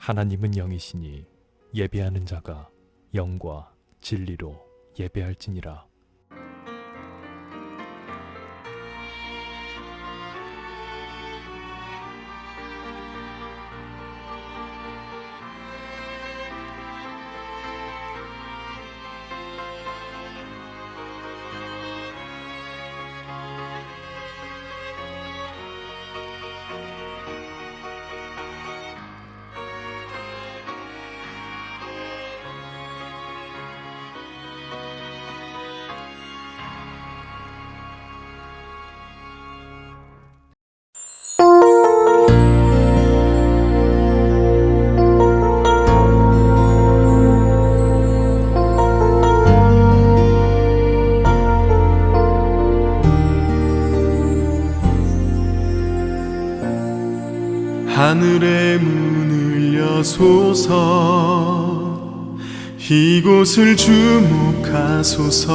하나님은 영이시니 예배하는 자가 영과 진리로 예배할지니라. 하늘의 문을 여소서, 이곳을 주목하소서.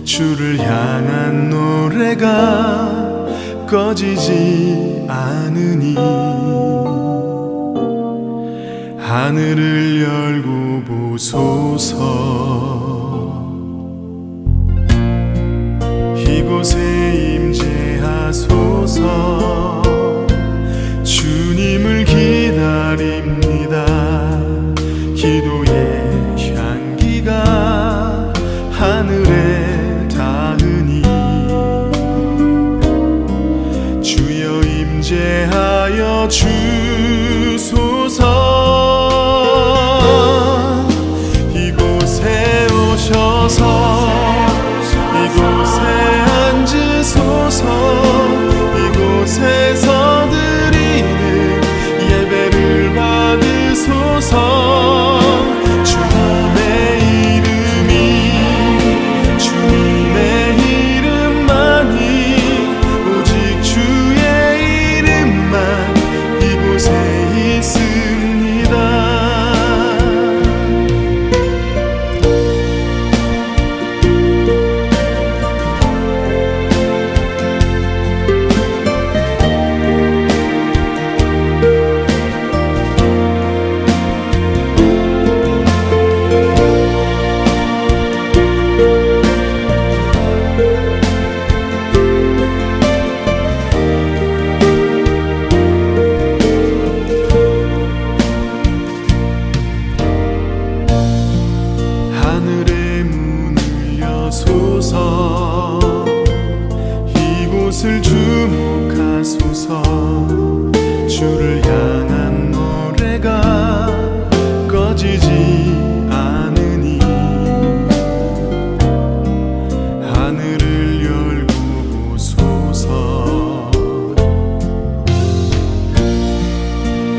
주를 향한 노래가 꺼지지 않으니 하늘을 열고 보소서. 이곳에 임재하소서. 주님을 기다립니다. 기도의 향기가 하늘에 닿으니 주여 임재하여 주소서. 이곳에 오셔서 이곳에 앉으소서. 이곳에서 예배를 받으소서. 주님의 이름이 주님의 이름만이 오직 주의 이름만 이곳에 있습니다. 하늘의 문을 여소서. 이곳을 주목하소서. 주를 향한 노래가 꺼지지 않으니 하늘을 열고 보소서.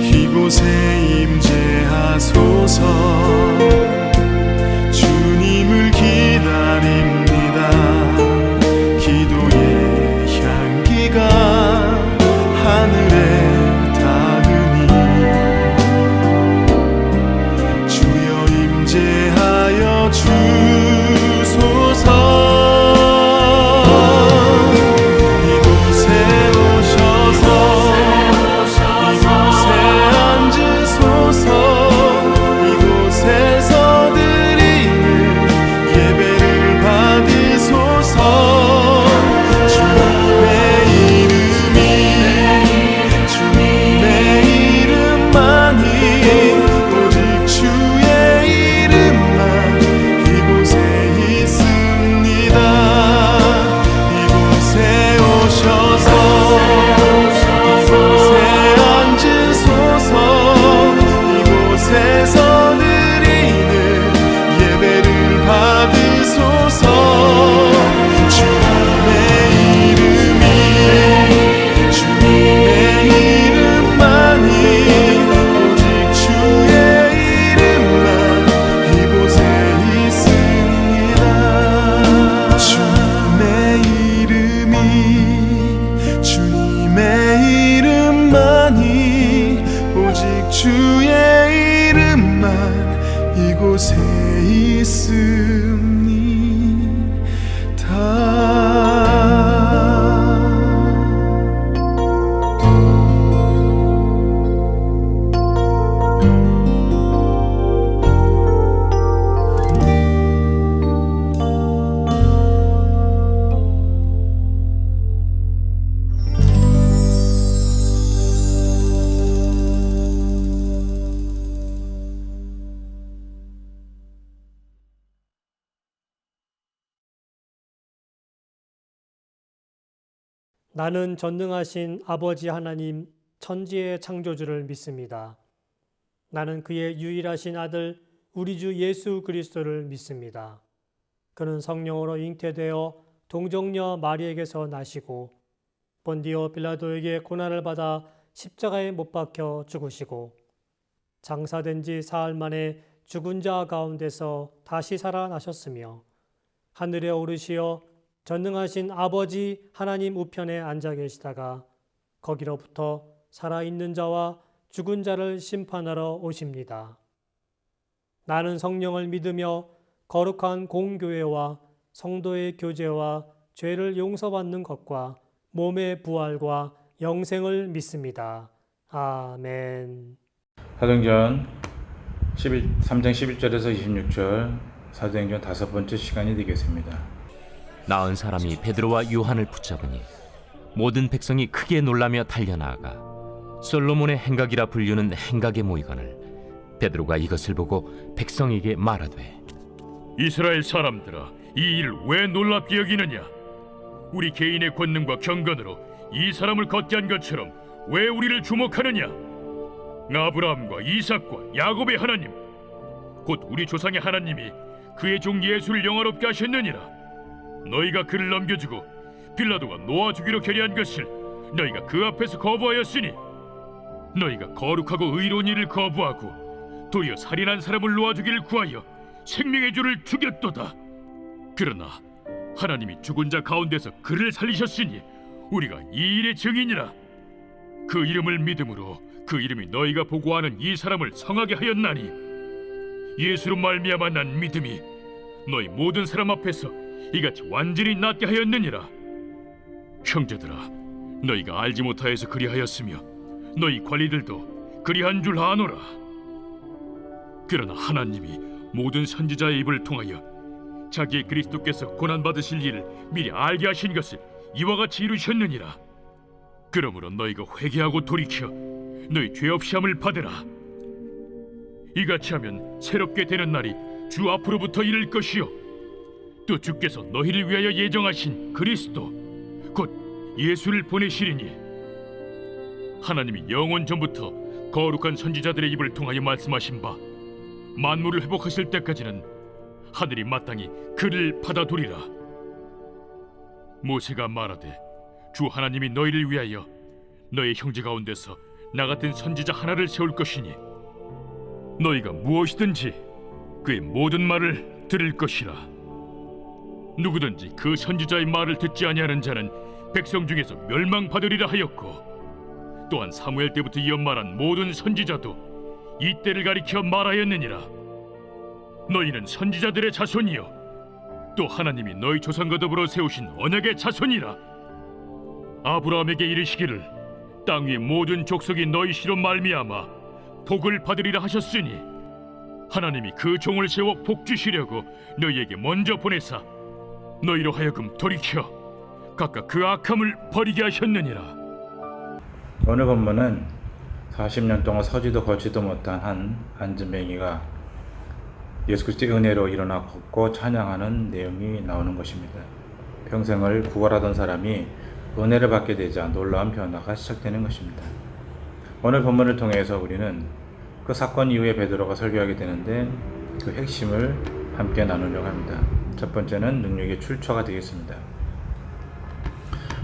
이곳에 임재하소서. 주님을 기다립니다. 기도의 향기가 하늘에 닿으니 주여 임재하여 주소서. 이곳에 오셔서 이곳에 앉으소서. 이곳에서 예배를 받으소서. 주님의 이름이 주님의 이름만이 오직 주의 이름만 이곳에 있습니다. 이곳에 오셔서 이곳에 앉으소서. 이곳에서 드리는 예배를 받으소서. 주님의 이름이 주님의 이름만이 오직 주의 이름만 이곳에 있습니다. 주님의 이름이 주님의 이름만이 오직 주의 이름만 이곳에 있습니다. 나는 전능하신 아버지 하나님 천지의 창조주를 믿습니다. 나는 그의 유일하신 아들 우리 주 예수 그리스도를 믿습니다. 그는 성령으로 잉태되어 동정녀 마리에게서 나시고 본디오 빌라도에게 고난을 받아 십자가에 못 박혀 죽으시고 장사된 지 사흘 만에 죽은 자 가운데서 다시 살아나셨으며 하늘에 오르시어 전능하신 아버지 하나님 우편에 앉아 계시다가 거기로부터 살아있는 자와 죽은 자를 심판하러 오십니다. 나는 성령을 믿으며 거룩한 공교회와 성도의 교제와 죄를 용서받는 것과 몸의 부활과 영생을 믿습니다. 아멘. 사도행전 3장 11절에서 26절 사도행전 5번째 시간이 되겠습니다. 나은 사람이 베드로와 요한을 붙잡으니 모든 백성이 크게 놀라며 달려나아가 솔로몬의 행각이라 불리는 행각에 모이거늘 베드로가 이것을 보고 백성에게 말하되 이스라엘 사람들아, 이 일을 왜 놀랍게 여기느냐? 우리 개인의 권능과 경건으로 이 사람을 걷게 한 것처럼 왜 우리를 주목하느냐? 아브라함과 이삭과 야곱의 하나님, 곧 우리 조상의 하나님이 그의 종 예수를 영화롭게 하셨느니라. 너희가 그를 넘겨주고 빌라도가 놓아주기로 결의한 것을 너희가 그 앞에서 거부하였으니 너희가 거룩하고 의로운 일을 거부하고 도리어 살인한 사람을 놓아주기를 구하여 생명의 주를 죽였도다. 그러나 하나님이 죽은 자 가운데서 그를 살리셨으니 우리가 이 일의 증인이라. 그 이름을 믿음으로 그 이름이 너희가 보고하는 이 사람을 성하게 하였나니 예수로 말미암아 난 믿음이 너희 모든 사람 앞에서 이같이 완전히 낫게 하였느니라. 형제들아, 너희가 알지 못하여서 그리하였으며 너희 관리들도 그리한 줄 아노라. 그러나 하나님이 모든 선지자의 입을 통하여 자기의 그리스도께서 고난받으실 일을 미리 알게 하신 것을 이와 같이 이루셨느니라. 그러므로 너희가 회개하고 돌이켜 너희 죄 없이 함을 받으라. 이같이 하면 새롭게 되는 날이 주 앞으로부터 이를 것이요 또 주께서 너희를 위하여 예정하신 그리스도 곧 예수를 보내시리니 하나님이 영원 전부터 거룩한 선지자들의 입을 통하여 말씀하신 바 만물을 회복하실 때까지는 하늘이 마땅히 그를 받아두리라. 모세가 말하되 주 하나님이 너희를 위하여 너희 형제 가운데서 나 같은 선지자 하나를 세울 것이니 너희가 무엇이든지 그의 모든 말을 들을 것이라. 누구든지 그 선지자의 말을 듣지 아니하는 자는 백성 중에서 멸망받으리라 하였고 또한 사무엘 때부터 이어 말한 모든 선지자도 이 때를 가리켜 말하였느니라. 너희는 선지자들의 자손이요 또 하나님이 너희 조상과 더불어 세우신 언약의 자손이라. 아브라함에게 이르시기를 땅 위의 모든 족속이 너희 씨로 말미암아 복을 받으리라 하셨으니 하나님이 그 종을 세워 복 주시려고 너희에게 먼저 보내사 너희로 하여금 돌이켜 각각 그 악함을 버리게 하셨느니라. 오늘 본문은 40년 동안 서지도 걷지도 못한 한 안진뱅이가 예수 그리스도의 은혜로 일어나 걷고 찬양하는 내용이 나오는 것입니다. 평생을 구걸하던 사람이 은혜를 받게 되자 놀라운 변화가 시작되는 것입니다. 오늘 본문을 통해서 우리는 그 사건 이후에 베드로가 설교하게 되는데 그 핵심을 함께 나누려고 합니다. 첫 번째는 능력의 출처가 되겠습니다.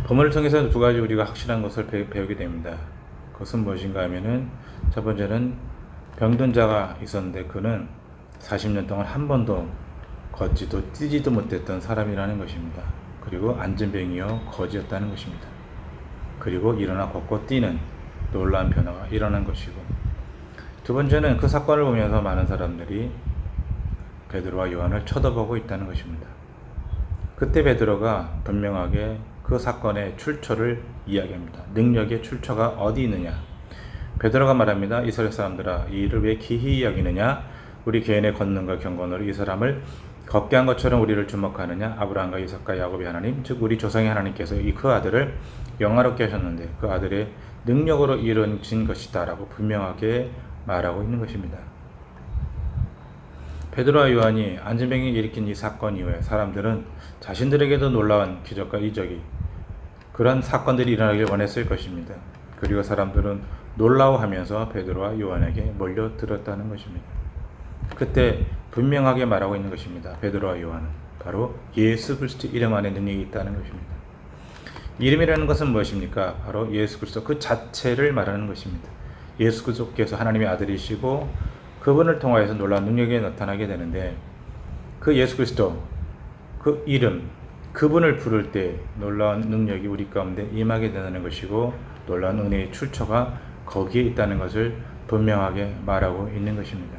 본문을 통해서 두 가지 우리가 확실한 것을 배우게 됩니다. 그것은 무엇인가 하면은 첫 번째는 병든 자가 있었는데 그는 40년 동안 한 번도 걷지도 뛰지도 못했던 사람이라는 것입니다. 그리고 안진뱅이요 거지였다는 것입니다. 그리고 일어나 걷고 뛰는 놀라운 변화가 일어난 것이고, 두 번째는 그 사건을 보면서 많은 사람들이 베드로와 요한을 쳐다보고 있다는 것입니다. 그때 베드로가 분명하게 그 사건의 출처를 이야기합니다. 능력의 출처가 어디 있느냐? 베드로가 말합니다. 이스라엘 사람들아, 이 일을 왜 기히 여기느냐? 우리 개인의 권능과 경건으로 이 사람을 걷게 한 것처럼 우리를 주목하느냐? 아브라함과 이삭과 야곱의 하나님, 즉 우리 조상의 하나님께서 이 그 아들을 영화롭게 하셨는데 그 아들의 능력으로 이루어진 것이다 라고 분명하게 말하고 있는 것입니다. 베드로와 요한이 안진뱅이 일으킨 이 사건 이후에 사람들은 자신들에게도 놀라운 기적과 이적이 그런 사건들이 일어나길 원했을 것입니다. 그리고 사람들은 놀라워하면서 베드로와 요한에게 몰려들었다는 것입니다. 그때 분명하게 말하고 있는 것입니다. 베드로와 요한은 바로 예수 그리스도 이름 안에 능력이 있다는 것입니다. 이름이라는 것은 무엇입니까? 바로 예수 그리스도 그 자체를 말하는 것입니다. 예수 그리스도께서 하나님의 아들이시고 그분을 통하여서 놀라운 능력이 나타나게 되는데 그 예수 그리스도 그 이름 그분을 부를 때 놀라운 능력이 우리 가운데 임하게 된다는 것이고 놀라운 은혜의 출처가 거기에 있다는 것을 분명하게 말하고 있는 것입니다.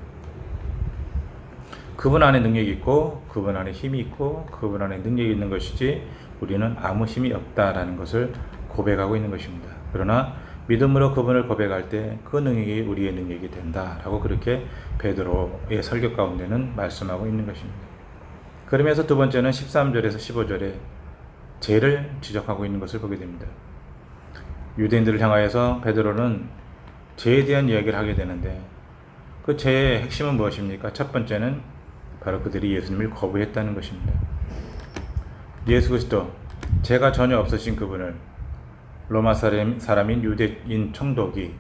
그분 안에 능력이 있고 그분 안에 힘이 있고 그분 안에 능력이 있는 것이지 우리는 아무 힘이 없다라는 것을 고백하고 있는 것입니다. 그러나 믿음으로 그분을 고백할 때 그 능력이 우리의 능력이 된다라고 그렇게 베드로의 설교 가운데는 말씀하고 있는 것입니다. 그러면서 두 번째는 13절에서 15절에 죄를 지적하고 있는 것을 보게 됩니다. 유대인들을 향하여서 베드로는 죄에 대한 이야기를 하게 되는데 그 죄의 핵심은 무엇입니까? 첫 번째는 바로 그들이 예수님을 거부했다는 것입니다. 예수 그리스도 죄가 전혀 없으신 그분을 로마 사람인 유대인 총독이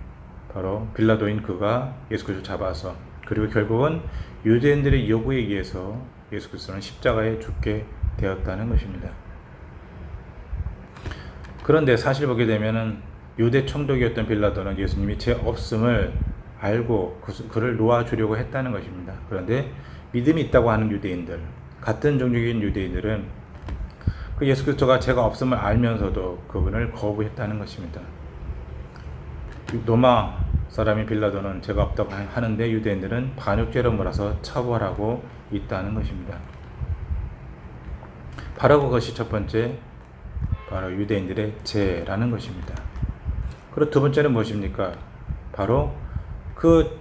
바로 빌라도인 그가 예수 그리스도를 잡아서 그리고 결국은 유대인들의 요구에 의해서 예수 그리스도는 십자가에 죽게 되었다는 것입니다. 그런데 사실 보게 되면은 유대 총독이었던 빌라도는 예수님이 죄 없음을 알고 그를 놓아주려고 했다는 것입니다. 그런데 믿음이 있다고 하는 유대인들, 같은 종족인 유대인들은 그 예수 그리스도가 죄가 없음을 알면서도 그분을 거부했다는 것입니다. 로마 사람인 빌라도는 죄가 없다고 하는데 유대인들은 반역죄로 몰아서 처벌하고 있다는 것입니다. 바로 그것이 첫 번째 바로 유대인들의 죄라는 것입니다. 그리고 두 번째는 무엇입니까? 바로 그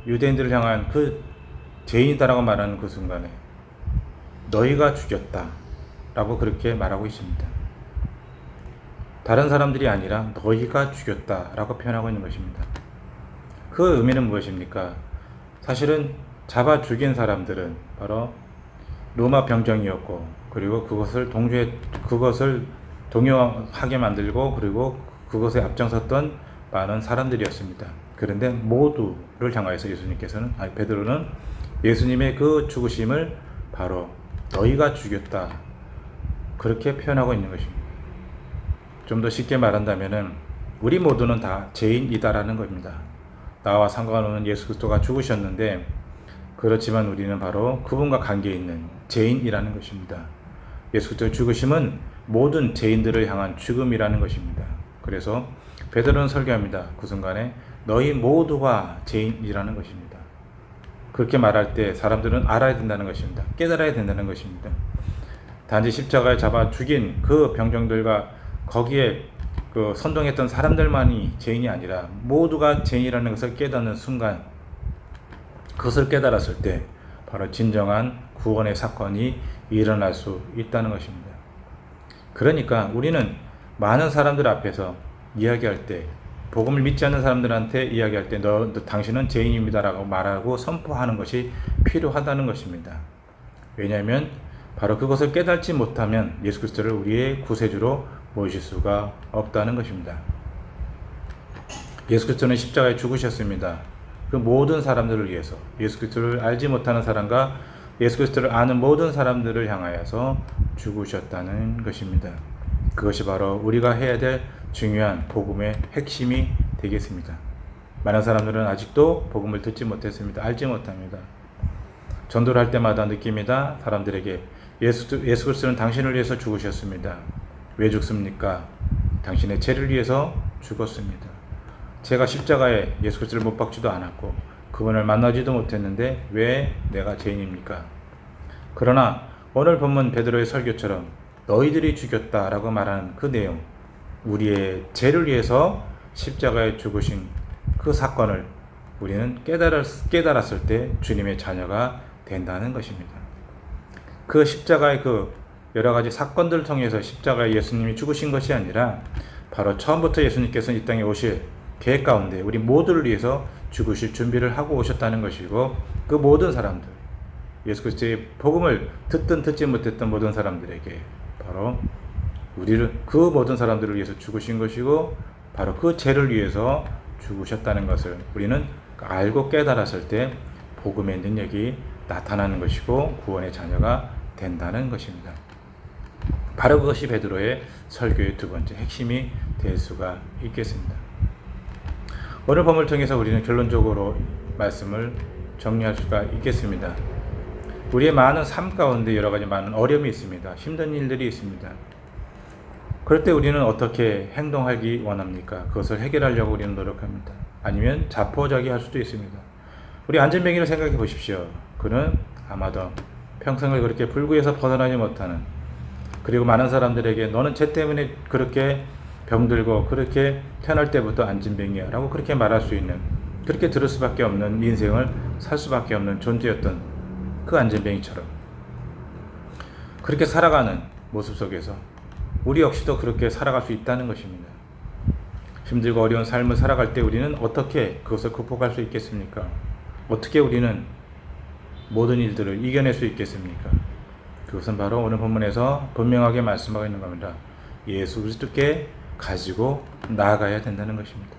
유대인들을 향한 그 죄인이다라고 말하는 그 순간에 너희가 죽였다 라고 그렇게 말하고 있습니다. 다른 사람들이 아니라 너희가 죽였다 라고 표현하고 있는 것입니다. 그 의미는 무엇입니까? 사실은 잡아 죽인 사람들은 바로 로마 병정이었고 그리고 그것을 동요하게 만들고 그리고 그것에 앞장섰던 많은 사람들이었습니다. 그런데 모두를 향하여서 예수님께서는 베드로는 예수님의 그 죽으심을 바로 너희가 죽였다 그렇게 표현하고 있는 것입니다. 좀 더 쉽게 말한다면은 우리 모두는 다 죄인이다라는 겁니다. 나와 상관없는 예수 그리스도가 죽으셨는데 그렇지만 우리는 바로 그분과 관계 있는 죄인이라는 것입니다. 예수 그리스도의 죽으심은 모든 죄인들을 향한 죽음이라는 것입니다. 그래서 베드로는 설교합니다. 그 순간에 너희 모두가 죄인이라는 것입니다. 그렇게 말할 때 사람들은 알아야 된다는 것입니다. 깨달아야 된다는 것입니다. 단지 십자가에 잡아 죽인 그 병정들과 거기에 그 선동했던 사람들만이 죄인이 아니라 모두가 죄인이라는 것을 깨닫는 순간 그것을 깨달았을 때 바로 진정한 구원의 사건이 일어날 수 있다는 것입니다. 그러니까 우리는 많은 사람들 앞에서 이야기할 때 복음을 믿지 않는 사람들한테 이야기할 때 당신은 죄인입니다 라고 말하고 선포하는 것이 필요하다는 것입니다. 왜냐하면 바로 그것을 깨닫지 못하면 예수 그리스도를 우리의 구세주로 모실 수가 없다는 것입니다. 예수 그리스도는 십자가에 죽으셨습니다. 그 모든 사람들을 위해서 예수 그리스도를 알지 못하는 사람과 예수 그리스도를 아는 모든 사람들을 향하여서 죽으셨다는 것입니다. 그것이 바로 우리가 해야 될 중요한 복음의 핵심이 되겠습니다. 많은 사람들은 아직도 복음을 듣지 못했습니다. 알지 못합니다. 전도를 할 때마다 느낍니다. 사람들에게 예수 그리스도는 당신을 위해서 죽으셨습니다. 왜 죽습니까? 당신의 죄를 위해서 죽었습니다. 제가 십자가에 예수 그리스도를 못 박지도 않았고 그분을 만나지도 못했는데 왜 내가 죄인입니까? 그러나 오늘 본문 베드로의 설교처럼 너희들이 죽였다라고 말하는 그 내용, 우리의 죄를 위해서 십자가에 죽으신 그 사건을 우리는 깨달았을 때 주님의 자녀가 된다는 것입니다. 그 십자가의 그 여러 가지 사건들을 통해서 십자가에 예수님이 죽으신 것이 아니라 바로 처음부터 예수님께서는 이 땅에 오실 계획 가운데 우리 모두를 위해서 죽으실 준비를 하고 오셨다는 것이고 그 모든 사람들, 예수 그리스도의 복음을 듣든 듣지 못했던 모든 사람들에게 바로 우리를 그 모든 사람들을 위해서 죽으신 것이고 바로 그 죄를 위해서 죽으셨다는 것을 우리는 알고 깨달았을 때 복음의 능력이 나타나는 것이고 구원의 자녀가 된다는 것입니다. 바로 그것이 베드로의 설교의 두 번째 핵심이 될 수가 있겠습니다. 오늘 본문을 통해서 우리는 결론적으로 말씀을 정리할 수가 있겠습니다. 우리의 많은 삶 가운데 여러 가지 많은 어려움이 있습니다. 힘든 일들이 있습니다. 그럴 때 우리는 어떻게 행동하기 원합니까? 그것을 해결하려고 우리는 노력합니다. 아니면 자포자기할 수도 있습니다. 우리 안전뱅이를 생각해 보십시오. 그는 아마도 평생을 그렇게 불구에서 벗어나지 못하는, 그리고 많은 사람들에게 너는 죄 때문에 그렇게 병들고 그렇게 태어날 때부터 안진뱅이야 라고 그렇게 말할 수 있는, 그렇게 들을 수밖에 없는 인생을 살 수밖에 없는 존재였던 그 안진뱅이처럼 그렇게 살아가는 모습 속에서 우리 역시도 그렇게 살아갈 수 있다는 것입니다. 힘들고 어려운 삶을 살아갈 때 우리는 어떻게 그것을 극복할 수 있겠습니까? 어떻게 우리는 모든 일들을 이겨낼 수 있겠습니까? 그것은 바로 오늘 본문에서 분명하게 말씀하고 있는 겁니다. 예수 그리스도께 가지고 나아가야 된다는 것입니다.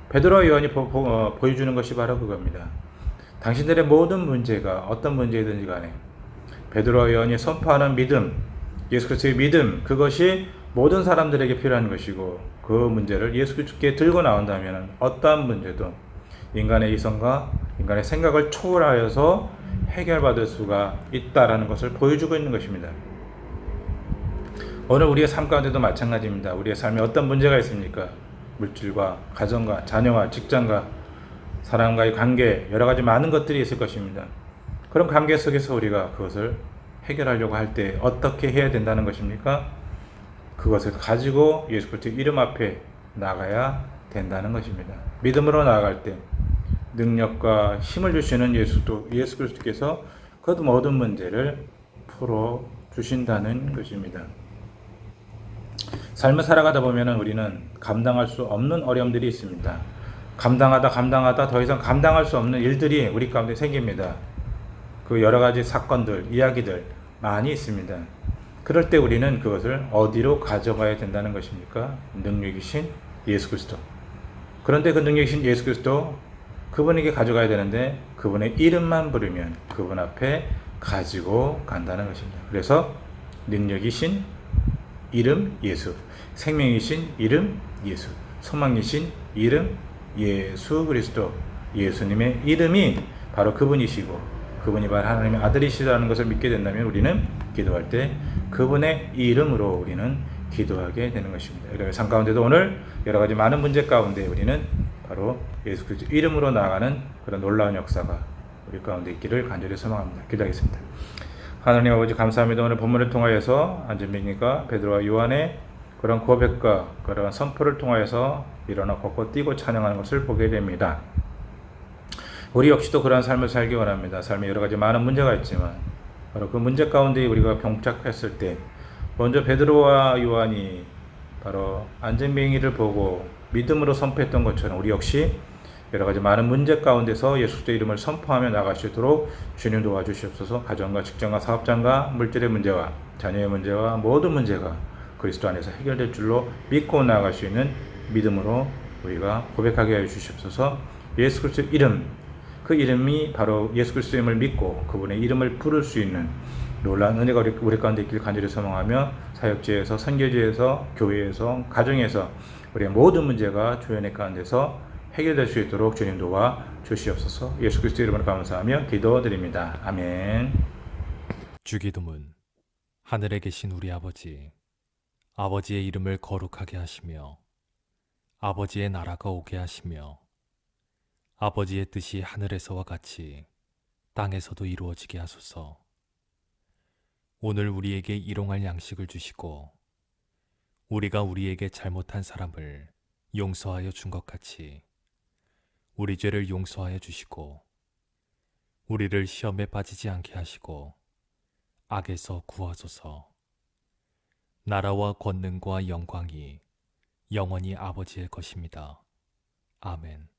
베드로와 요한이 보여주는 것이 바로 그겁니다. 당신들의 모든 문제가 어떤 문제이든지 간에 베드로와 요한이 선포하는 믿음, 예수 그리스도의 믿음, 그것이 모든 사람들에게 필요한 것이고 그 문제를 예수 그리스도께 들고 나온다면 어떠한 문제도 인간의 이성과 인간의 생각을 초월하여서 해결받을 수가 있다라는 것을 보여주고 있는 것입니다. 오늘 우리의 삶 가운데도 마찬가지입니다. 우리의 삶에 어떤 문제가 있습니까? 물질과 가정과 자녀와 직장과 사람과의 관계, 여러 가지 많은 것들이 있을 것입니다. 그런 관계 속에서 우리가 그것을 해결하려고 할 때 어떻게 해야 된다는 것입니까? 그것을 가지고 예수 그리스도의 이름 앞에 나가야 된다는 것입니다. 믿음으로 나아갈 때 능력과 힘을 주시는 예수 그리스도께서 그 모든 문제를 풀어 주신다는 것입니다. 삶을 살아가다 보면 우리는 감당할 수 없는 어려움들이 있습니다. 감당하다 더 이상 감당할 수 없는 일들이 우리 가운데 생깁니다. 그 여러 가지 사건들, 이야기들 많이 있습니다. 그럴 때 우리는 그것을 어디로 가져가야 된다는 것입니까? 능력이신 예수 그리스도. 그런데 그 능력이신 예수 그리스도, 그분에게 가져가야 되는데 그분의 이름만 부르면 그분 앞에 가지고 간다는 것입니다. 그래서 능력이신 이름 예수, 생명이신 이름 예수, 소망이신 이름 예수 그리스도, 예수님의 이름이 바로 그분이시고 그분이 바로 하나님의 아들이시라는 것을 믿게 된다면 우리는 기도할 때 그분의 이름으로 우리는 기도하게 되는 것입니다. 여러분의 삶 가운데도 오늘 여러 가지 많은 문제 가운데 우리는 바로 예수 그리스도 이름으로 나아가는 그런 놀라운 역사가 우리 가운데 있기를 간절히 소망합니다. 기도하겠습니다. 하나님 아버지 감사합니다. 오늘 본문을 통하여서 안전뱅이가 베드로와 요한의 그런 고백과 그런 선포를 통하여서 일어나 걷고 뛰고 찬양하는 것을 보게 됩니다. 우리 역시도 그러한 삶을 살기 원합니다. 삶에 여러 가지 많은 문제가 있지만 바로 그 문제 가운데 우리가 봉착했을 때 먼저 베드로와 요한이 바로 안전뱅이를 보고 믿음으로 선포했던 것처럼 우리 역시 여러 가지 많은 문제 가운데서 예수 그리스도의 이름을 선포하며 나갈 수 있도록 주님 도와주시옵소서. 가정과 직장과 사업장과 물질의 문제와 자녀의 문제와 모든 문제가 그리스도 안에서 해결될 줄로 믿고 나아갈 수 있는 믿음으로 우리가 고백하게 하여 주시옵소서. 예수 그리스도의 이름, 그 이름이 바로 예수 그리스도의 이름을 믿고 그분의 이름을 부를 수 있는 놀라운 은혜가 우리 가운데 있길 간절히 소망하며 사역지에서, 선교지에서, 교회에서, 가정에서 우리의 모든 문제가 주연의 가운데서 해결될 수 있도록 주님 도와 주시옵소서. 예수 그리스도의 이름으로 감사하며 기도드립니다. 아멘. 주기도문. 하늘에 계신 우리 아버지, 아버지의 이름을 거룩하게 하시며 아버지의 나라가 오게 하시며 아버지의 뜻이 하늘에서와 같이 땅에서도 이루어지게 하소서. 오늘 우리에게 일용할 양식을 주시고 우리가 우리에게 잘못한 사람을 용서하여 준 것 같이 우리 죄를 용서하여 주시고 우리를 시험에 빠지지 않게 하시고 악에서 구하소서. 나라와 권능과 영광이 영원히 아버지의 것입니다. 아멘.